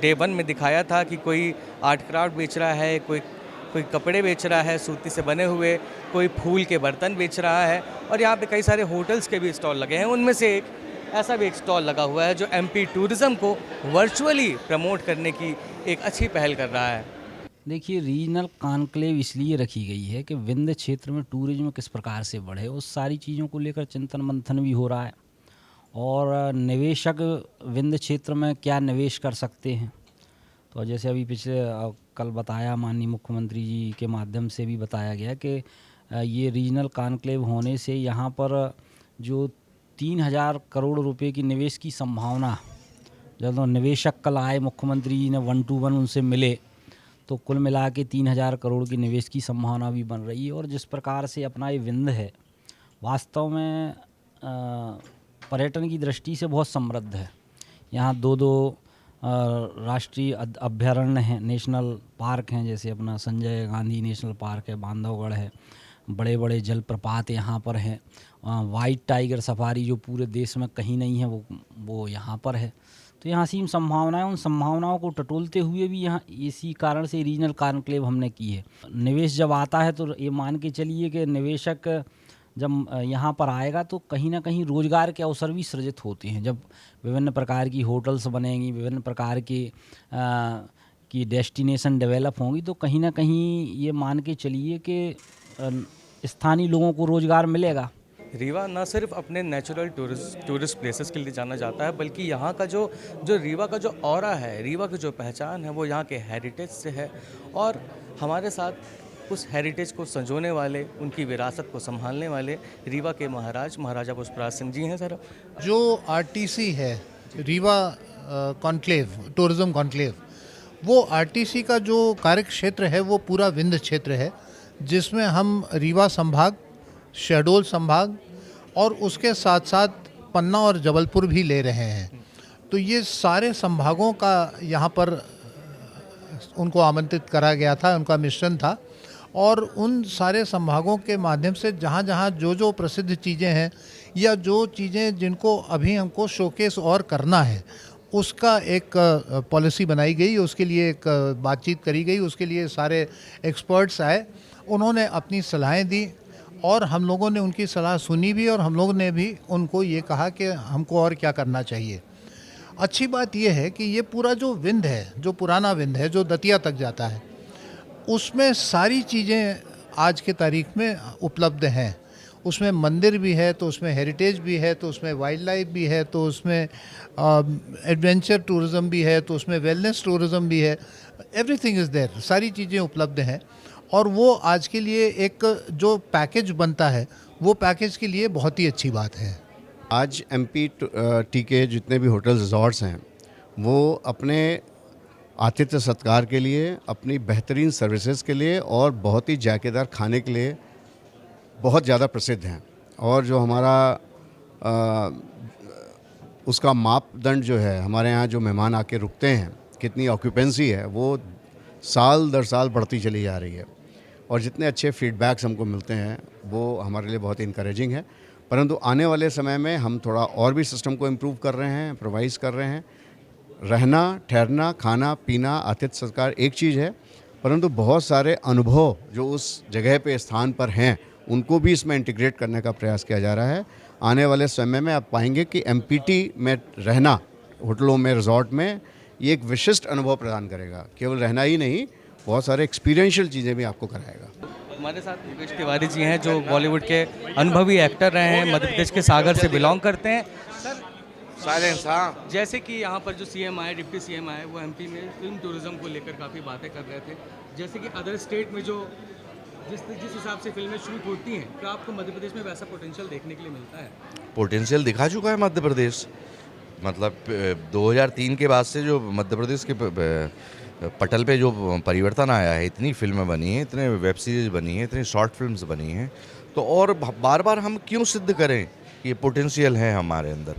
डे 1 में दिखाया था कि कोई आर्ट क्राफ्ट बेच रहा है, कोई कपड़े बेच रहा है सूती से बने हुए, कोई फूल के बर्तन बेच रहा है, और यहाँ पे कई सारे होटल्स के भी स्टॉल लगे हैं। उनमें से एक ऐसा भी एक स्टॉल लगा हुआ है जो एमपी टूरिज़्म को वर्चुअली प्रमोट करने की एक अच्छी पहल कर रहा है। देखिए, रीजनल कॉन्क्लेव इसलिए रखी गई है कि विंध्य क्षेत्र में टूरिज्म किस प्रकार से बढ़े, उस सारी चीज़ों को लेकर चिंतन मंथन भी हो रहा है, और निवेशक विंध्य क्षेत्र में क्या निवेश कर सकते हैं। तो जैसे अभी पिछले कल बताया, माननीय मुख्यमंत्री जी के माध्यम से भी बताया गया कि ये रीजनल कॉन्क्लेव होने से यहाँ पर जो 3000 करोड़ रुपए की निवेश की संभावना, जब निवेशक कल आए मुख्यमंत्री जी ने 1 to 1 उनसे मिले, तो कुल मिला के 3000 करोड़ की निवेश की संभावना भी बन रही है। और जिस प्रकार से अपना ये विंध्य है वास्तव में पर्यटन की दृष्टि से बहुत समृद्ध है। यहाँ दो राष्ट्रीय अभयारण्य हैं, नेशनल पार्क हैं, जैसे अपना संजय गांधी नेशनल पार्क है, बांधवगढ़ है, बड़े बड़े जलप्रपात यहाँ पर हैं। वाइट टाइगर सफारी जो पूरे देश में कहीं नहीं है वो यहाँ पर है। तो यहाँ सीम संभावनाएं, उन संभावनाओं को टटोलते हुए भी यहाँ इसी कारण से रीजनल कॉन्क्लेव हमने की है। निवेश जब आता है तो ये मान के चलिए कि निवेशक जब यहाँ पर आएगा तो कहीं ना कहीं रोज़गार के अवसर भी सृजित होते हैं। जब विभिन्न प्रकार की होटल्स बनेंगी, विभिन्न प्रकार की डेस्टिनेशन डेवलप होंगी, तो कहीं ना कहीं ये मान के चलिए कि स्थानीय लोगों को रोज़गार मिलेगा। रीवा न सिर्फ अपने नेचुरल टूरिस्ट प्लेसेस के लिए जाना जाता है, बल्कि यहाँ का जो रीवा का जो ऑरा है, रीवा की जो पहचान है, वो यहाँ के हेरिटेज से है। और हमारे साथ उस हेरिटेज को संजोने वाले, उनकी विरासत को संभालने वाले रीवा के महाराजा पुष्पराज सिंह जी हैं। सर, जो आरटीसी है रीवा कॉन्क्लेव, टूरिज़्म कॉन्क्लेव, वो आरटीसी का जो कार्य क्षेत्र है वो पूरा विंध्य क्षेत्र है, जिसमें हम रीवा संभाग, शहडोल संभाग और उसके साथ साथ पन्ना और जबलपुर भी ले रहे हैं। तो ये सारे संभागों का यहाँ पर उनको आमंत्रित करा गया था, उनका मिश्रण था। और उन सारे संभागों के माध्यम से जहाँ जहाँ जो प्रसिद्ध चीज़ें हैं या जो चीज़ें जिनको अभी हमको शोकेस और करना है, उसका एक पॉलिसी बनाई गई, उसके लिए एक बातचीत करी गई, उसके लिए सारे एक्सपर्ट्स आए, उन्होंने अपनी सलाहें दी और हम लोगों ने उनकी सलाह सुनी भी और हम लोगों ने भी उनको ये कहा कि हमको और क्या करना चाहिए। अच्छी बात यह है कि ये पूरा जो विंध्य है, जो पुराना विंध्य है, जो दतिया तक जाता है, उसमें सारी चीज़ें आज के तारीख में उपलब्ध हैं। उसमें मंदिर भी है, तो उसमें हेरिटेज भी है, तो उसमें वाइल्ड लाइफ भी है, तो उसमें एडवेंचर टूरिज़म भी है, तो उसमें वेलनेस टूरिज़म भी है। एवरीथिंग इज़ देयर, सारी चीज़ें उपलब्ध हैं। और वो आज के लिए एक जो पैकेज बनता है, वो पैकेज के लिए बहुत ही अच्छी बात है। आज MPT के जितने भी होटल रिजॉर्ट्स हैं, वो अपने आतिथ्य सत्कार के लिए, अपनी बेहतरीन सर्विसेज के लिए और बहुत ही जायकेदार खाने के लिए बहुत ज़्यादा प्रसिद्ध हैं। और जो हमारा उसका मापदंड जो है, हमारे यहाँ जो मेहमान आके रुकते हैं, कितनी ऑक्यूपेंसी है, वो साल दर साल बढ़ती चली जा रही है। और जितने अच्छे फीडबैक्स हमको मिलते हैं वो हमारे लिए बहुत इनकरेजिंग है। परंतु आने वाले समय में हम थोड़ा और भी सिस्टम को इम्प्रूव कर रहे हैं, इम्प्रोवाइज़ कर रहे हैं। रहना, ठहरना, खाना पीना, आतिथ्य सत्कार एक चीज़ है, परंतु बहुत सारे अनुभव जो उस जगह पे स्थान पर हैं, उनको भी इसमें इंटीग्रेट करने का प्रयास किया जा रहा है। आने वाले समय में आप पाएंगे कि MPT में रहना, होटलों में, रिजॉर्ट में, ये एक विशिष्ट अनुभव प्रदान करेगा। केवल रहना ही नहीं, बहुत सारे एक्सपीरियंशियल चीज़ें भी आपको कराएगा। हमारे साथ मुकेश तिवारी जी हैं, जो बॉलीवुड के अनुभवी एक्टर रहे हैं, मध्य प्रदेश के सागर से बिलोंग करते हैं। सर, साइलेंस, हाँ। जैसे कि यहाँ पर जो CM आए, डिप्टी CM आए, वो MP में फिल्म टूरिज़्म को लेकर काफ़ी बातें कर रहे थे। जैसे कि अदर स्टेट में जो जिस हिसाब से फिल्में शूट होती हैं, तो आपको मध्य प्रदेश में वैसा पोटेंशियल देखने के लिए मिलता है? पोटेंशियल दिखा चुका है मध्य प्रदेश। मतलब 2003 के बाद से जो मध्य प्रदेश के पटल पे जो परिवर्तन आया है, इतनी फिल्में बनी हैं, इतने वेब सीरीज़ बनी हैं, इतनी शॉर्ट फिल्म्स बनी हैं, तो और बार बार हम क्यों सिद्ध करें कि ये पोटेंशियल है हमारे अंदर।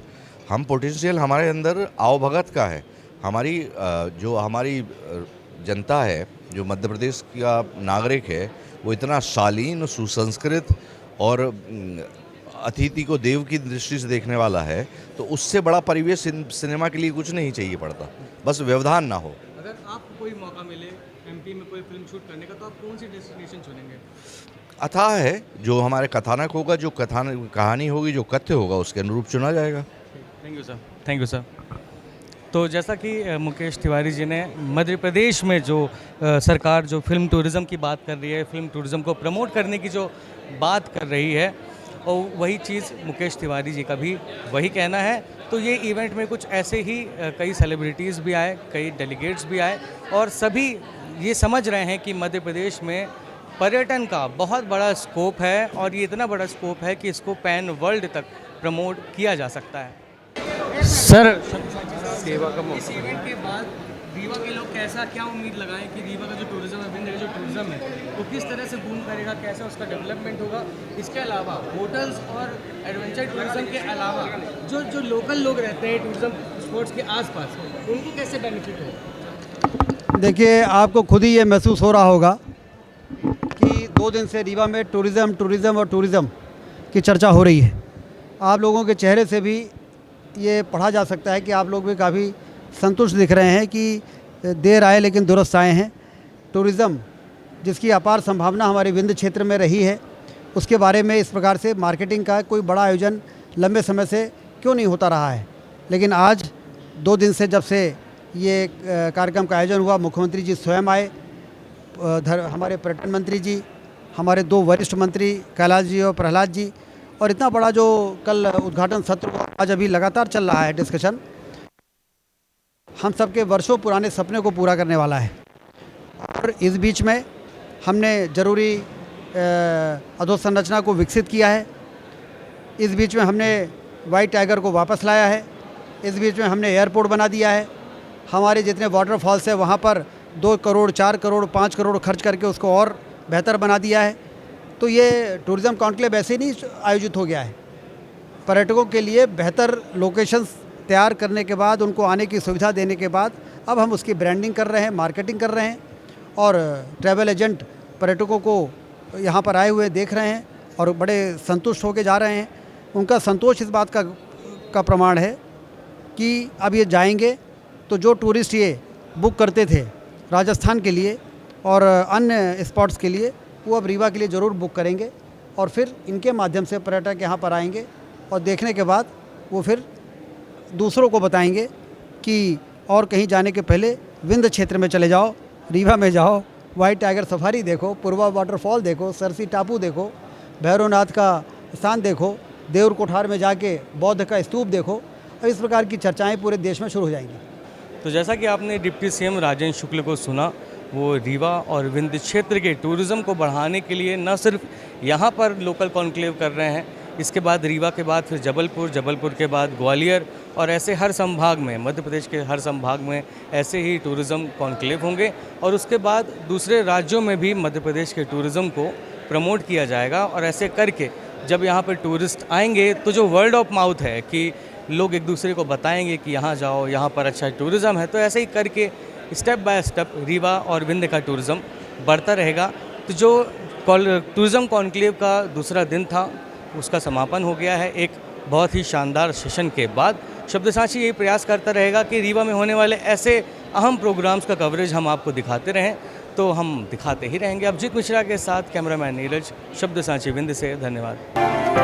हम पोटेंशियल हमारे अंदर आवभगत का है। हमारी जो हमारी जनता है, जो मध्य प्रदेश का नागरिक है, वो इतना शालीन, सुसंस्कृत और अतिथि को देव की दृष्टि से देखने वाला है, तो उससे बड़ा परिवेश सिनेमा के लिए कुछ नहीं चाहिए पड़ता, बस व्यवधान ना हो। अगर आपको कोई मौका मिले MP में कोई फिल्म शूट करने का, तो आप कौन सी डेस्टिनेशन चुनेंगे? अथाह है, जो हमारे कथानक होगा, जो कहानी होगी, जो कथ्य होगा, उसके अनुरूप चुना जाएगा। Thank you sir. Thank you sir. तो जैसा कि मुकेश तिवारी जी ने मध्य प्रदेश में जो सरकार जो फिल्म टूरिज़्म की बात कर रही है, फिल्म टूरिज़्म को प्रमोट करने की जो बात कर रही है, और वही चीज़ मुकेश तिवारी जी का भी वही कहना है। तो ये इवेंट में कुछ ऐसे ही कई सेलिब्रिटीज़ भी आए, कई डेलीगेट्स भी आए, और सभी ये समझ रहे हैं कि मध्य प्रदेश में पर्यटन का बहुत बड़ा स्कोप है और ये इतना बड़ा स्कोप है कि इसको पैन वर्ल्ड तक प्रमोट किया जा सकता है। सर, सेवा का इस इवेंट के बाद रीवा के लोग कैसा क्या उम्मीद लगाएं कि रीवा का जो टूरिज्म है, विंध्य का जो टूरिज्म है वो किस तरह से बूम करेगा, कैसा उसका डेवलपमेंट होगा? इसके अलावा होटल्स और एडवेंचर टूरिज्म के अलावा जो लोकल लोग रहते हैं टूरिज्म स्पॉट्स के आसपास, उनको कैसे बेनिफिट होगा? देखिए, आपको खुद ही ये महसूस हो रहा होगा कि 2 दिन से रीवा में टूरिज़्म की चर्चा हो रही है। आप लोगों के चेहरे से भी ये पढ़ा जा सकता है कि आप लोग भी काफ़ी संतुष्ट दिख रहे हैं कि देर आए लेकिन दुरुस्त आए हैं। टूरिज़्म जिसकी अपार संभावना हमारे विंध्य क्षेत्र में रही है, उसके बारे में इस प्रकार से मार्केटिंग का कोई बड़ा आयोजन लंबे समय से क्यों नहीं होता रहा है। लेकिन आज 2 दिन से जब से ये कार्यक्रम का आयोजन हुआ, मुख्यमंत्री जी स्वयं आए, हमारे पर्यटन मंत्री जी, हमारे 2 वरिष्ठ मंत्री कैलाश जी और प्रहलाद जी, और इतना बड़ा जो कल उद्घाटन सत्र आज अभी लगातार चल रहा है डिस्कशन, हम सबके वर्षों पुराने सपने को पूरा करने वाला है। और इस बीच में हमने ज़रूरी अधोसंरचना को विकसित किया है। इस बीच में हमने वाइट टाइगर को वापस लाया है। इस बीच में हमने एयरपोर्ट बना दिया है। हमारे जितने वाटरफॉल्स हैं वहाँ पर 2 करोड़ 4 करोड़ 5 करोड़ खर्च करके उसको और बेहतर बना दिया है। तो ये टूरिज़्म कॉन्क्लेव ऐसे नहीं आयोजित हो गया है। पर्यटकों के लिए बेहतर लोकेशंस तैयार करने के बाद, उनको आने की सुविधा देने के बाद अब हम उसकी ब्रांडिंग कर रहे हैं, मार्केटिंग कर रहे हैं, और ट्रैवल एजेंट पर्यटकों को यहाँ पर आए हुए देख रहे हैं और बड़े संतुष्ट होकर जा रहे हैं। उनका संतोष इस बात का प्रमाण है कि अब ये जाएंगे तो जो टूरिस्ट ये बुक करते थे राजस्थान के लिए और अन्य स्पॉट्स के लिए, वो अब रीवा के लिए ज़रूर बुक करेंगे और फिर इनके माध्यम से पर्यटक यहाँ पर आएंगे और देखने के बाद वो फिर दूसरों को बताएंगे कि और कहीं जाने के पहले विंध्य क्षेत्र में चले जाओ, रीवा में जाओ, वाइट टाइगर सफारी देखो, पूर्वा वाटरफॉल देखो, सरसी टापू देखो, भैरवनाथ का स्थान देखो, देवर कोठार में जाके बौद्ध का स्तूप देखो। और इस प्रकार की चर्चाएं पूरे देश में शुरू हो जाएंगी। तो जैसा कि आपने डिप्टी सीएम राजेंद्र शुक्ल को सुना, वो रीवा और विंध्य क्षेत्र के टूरिज़्म को बढ़ाने के लिए न सिर्फ यहाँ पर लोकल कॉन्क्लेव कर रहे हैं, इसके बाद रीवा के बाद फिर जबलपुर के बाद ग्वालियर, और ऐसे हर संभाग में, मध्य प्रदेश के हर संभाग में ऐसे ही टूरिज़्म कॉन्क्लेव होंगे। और उसके बाद दूसरे राज्यों में भी मध्य प्रदेश के टूरिज़्म को प्रमोट किया जाएगा। और ऐसे करके जब यहाँ पर टूरिस्ट आएंगे तो जो वर्ड ऑफ माउथ है कि लोग एक दूसरे को बताएंगे कि यहाँ जाओ, यहाँ पर अच्छा टूरिज़्म है, तो ऐसे ही करके स्टेप बाय स्टेप रीवा और विंध्य का टूरिज़्म बढ़ता रहेगा। तो जो टूरिज़्म कॉन्क्लेव का दूसरा दिन था उसका समापन हो गया है एक बहुत ही शानदार सेशन के बाद। शब्दसाची यही प्रयास करता रहेगा कि रीवा में होने वाले ऐसे अहम प्रोग्राम्स का कवरेज हम आपको दिखाते रहें, तो हम दिखाते ही रहेंगे। अभिजीत मिश्रा के साथ कैमरामैन नीरज, शब्दसाची विंध्य से, धन्यवाद।